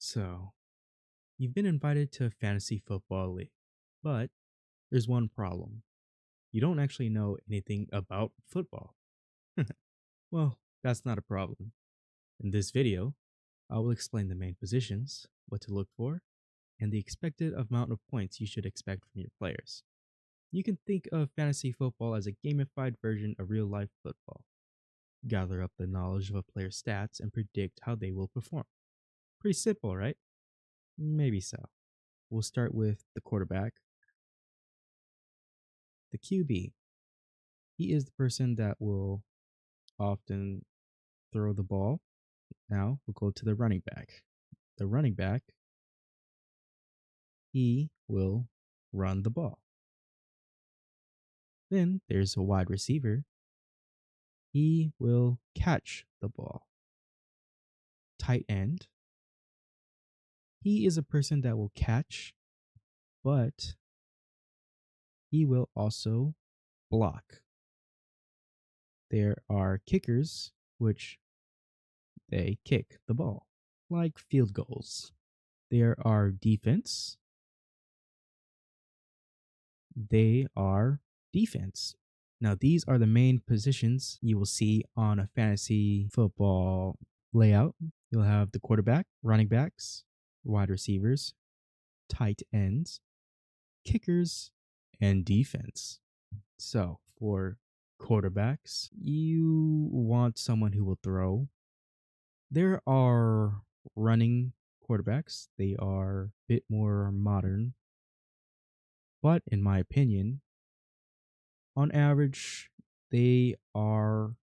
So, you've been invited to a fantasy football league, but there's one problem. You don't actually know anything about football. Well, that's not a problem. In this video, I will explain the main positions, what to look for, and the expected amount of points you should expect from your players. You can think of fantasy football as a gamified version of real life football. Gather up the knowledge of a player's stats and predict how they will perform. Pretty simple, right? Maybe so. We'll start with the quarterback. The QB, he is the person that will often throw the ball. Now we'll go to the running back. The running back, he will run the ball. Then there's a wide receiver. He will catch the ball. Tight end, he is a person that will catch, but he will also block. There are kickers, which they kick the ball, like field goals. There are defense. They are defense. Now, these are the main positions you will see on a fantasy football layout. You'll have the quarterback, running backs, wide receivers, tight ends, kickers, and defense. So, for quarterbacks, you want someone who will throw. There are running quarterbacks, they are a bit more modern, but in my opinion, on average, they are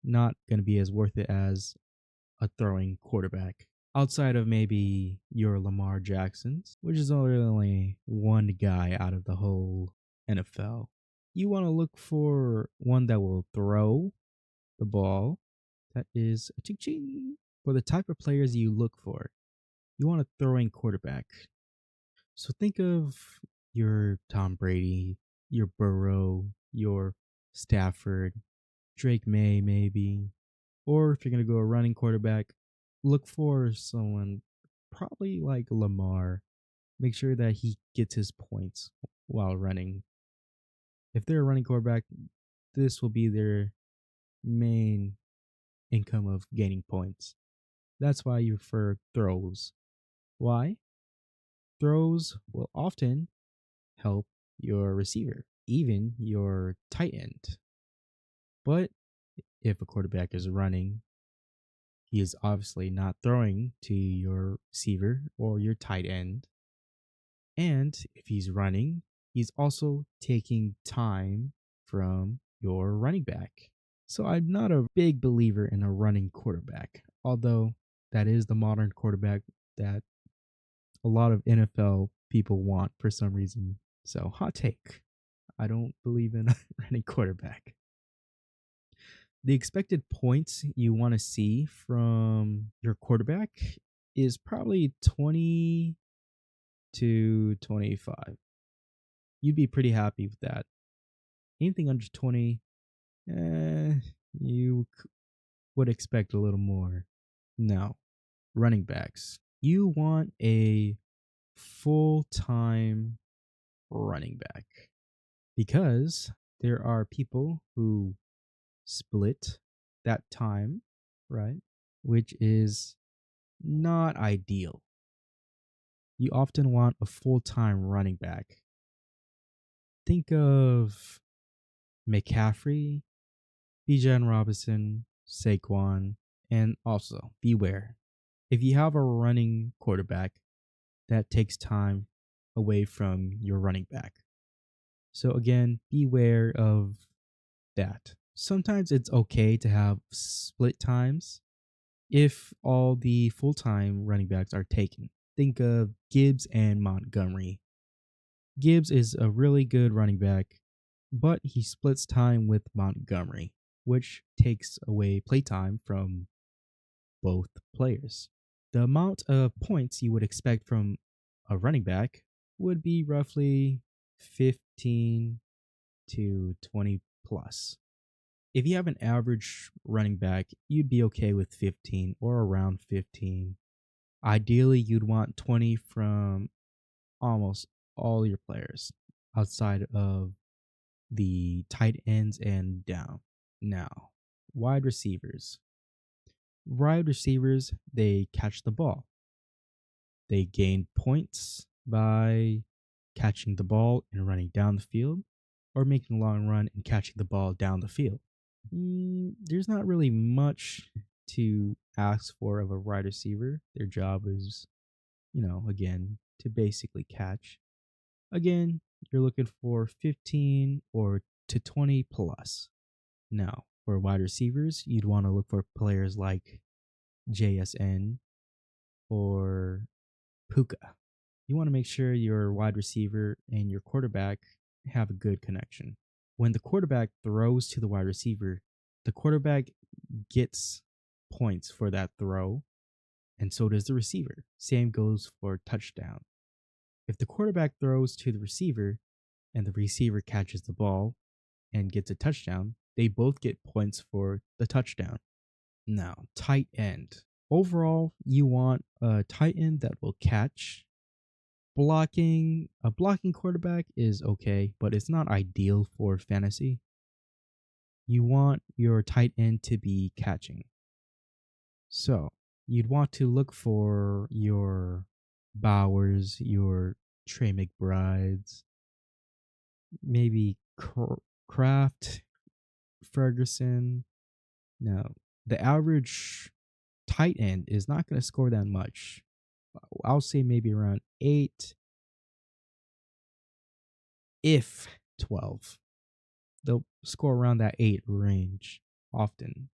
not going to be as worth it as a throwing quarterback. Outside of maybe your Lamar Jacksons, which is only one guy out of the whole NFL. You want to look for one that will throw the ball. That is a ching-ching. For the type of players you look for, you want a throwing quarterback. So think of your Tom Brady, your Burrow, your Stafford, Drake May, maybe. Or if you're going to go a running quarterback, look for someone probably like Lamar. Make sure that he gets his points while running. If they're a running quarterback, this will be their main income of gaining points. That's why you prefer throws. Why? Throws will often help your receiver, even your tight end. But if a quarterback is running, he is obviously not throwing to your receiver or your tight end. And if he's running, he's also taking time from your running back. So I'm not a big believer in a running quarterback, although that is the modern quarterback that a lot of NFL people want for some reason. So hot take. I don't believe in a running quarterback. The expected points you want to see from your quarterback is probably 20 to 25. You'd be pretty happy with that. Anything under 20, you would expect a little more. Now, running backs. You want a full-time running back because there are people who split that time, right? Which is not ideal. You often want a full-time running back. Think of McCaffrey, Bijan Robinson, Saquon, and also beware. If you have a running quarterback, that takes time away from your running back. So again, beware of that. Sometimes it's okay to have split times if all the full-time running backs are taken. Think of Gibbs and Montgomery. Gibbs is a really good running back, but he splits time with Montgomery, which takes away playtime from both players. The amount of points you would expect from a running back would be roughly 15 to 20 plus. If you have an average running back, you'd be okay with 15 or around 15. Ideally, you'd want 20 from almost all your players outside of the tight ends and down. Now, wide receivers. Wide receivers, they catch the ball. They gain points by catching the ball and running down the field, or making a long run and catching the ball down the field. There's not really much to ask for of a wide receiver. Their job is, again, to basically catch. Again, you're looking for 15 or to 20 plus. Now, for wide receivers, you'd want to look for players like JSN or Puka. You want to make sure your wide receiver and your quarterback have a good connection. When the quarterback throws to the wide receiver, the quarterback gets points for that throw, and so does the receiver. Same goes for touchdown. If the quarterback throws to the receiver and the receiver catches the ball and gets a touchdown, they both get points for the touchdown. Now, tight end. Overall, you want a tight end that will catch. A blocking quarterback is okay, but it's not ideal for fantasy. You want your tight end to be catching. So, you'd want to look for your Bowers, your Trey McBrides, maybe Kraft, Ferguson. Now, the average tight end is not going to score that much. I'll say maybe around 8, if 12. They'll score around that 8 range often.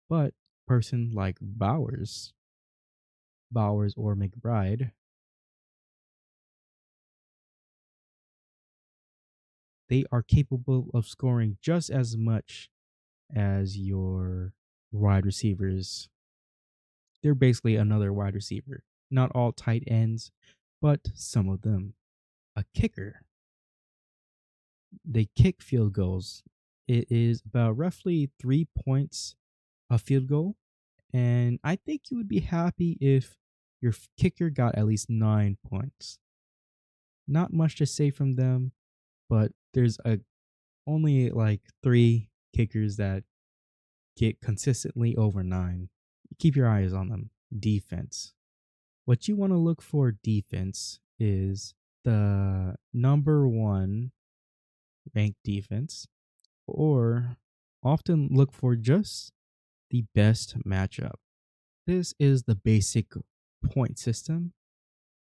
But person like Bowers or McBride, they are capable of scoring just as much as your wide receivers. They're basically another wide receiver. Not all tight ends, but some of them. A kicker. They kick field goals. It is about roughly 3 points a field goal. And I think you would be happy if your kicker got at least 9 points. Not much to say from them, but there's only like 3 kickers that get consistently over 9. Keep your eyes on them. Defense. What you want to look for defense is the number 1 ranked defense, or often look for just the best matchup. This is the basic point system.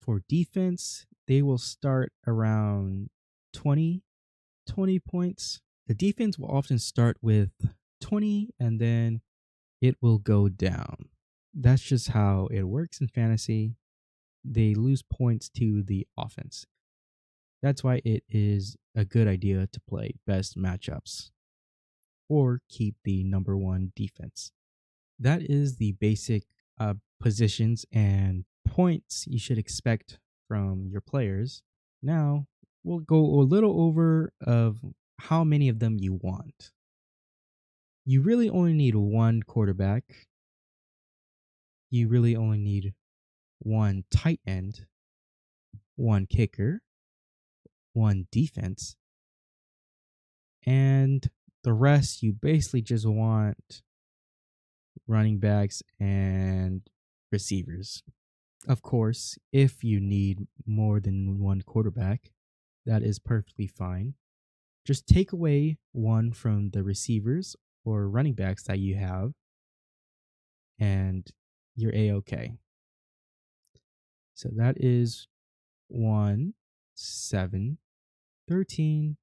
For defense, they will start around 20 points. The defense will often start with 20 and then it will go down. That's just how it works in fantasy. They lose points to the offense. That's why it is a good idea to play best matchups or keep the number 1 defense. That is the basic positions and points you should expect from your players. Now, we'll go a little over of how many of them you want. You really only need 1 quarterback. You really only need 1 tight end, 1 kicker, 1 defense, and the rest you basically just want running backs and receivers. Of course, if you need more than 1 quarterback, that is perfectly fine. Just take away 1 from the receivers or running backs that you have, and you're A-okay. So that is 1, 7, 13,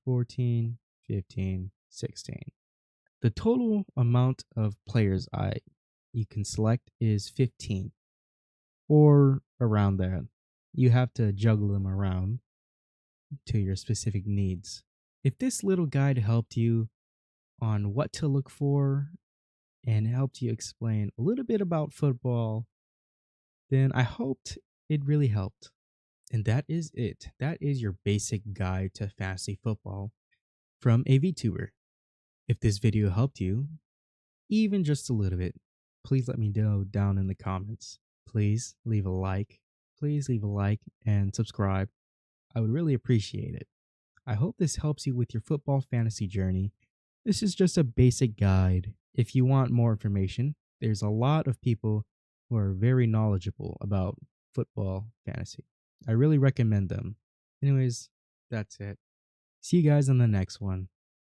14, 15, 16. The total amount of players you can select is 15 or around that. You have to juggle them around to your specific needs. If this little guide helped you on what to look for and helped you explain a little bit about football, then I hoped it really helped. And that is it. That is your basic guide to fantasy football from a Vtuber. If this video helped you, even just a little bit, please let me know down in the comments. please leave a like. Please leave a like and subscribe. I would really appreciate it. I hope this helps you with your football fantasy journey. This is just a basic guide. If you want more information, there's a lot of people who are very knowledgeable about football fantasy. I really recommend them. Anyways, that's it. See you guys on the next one.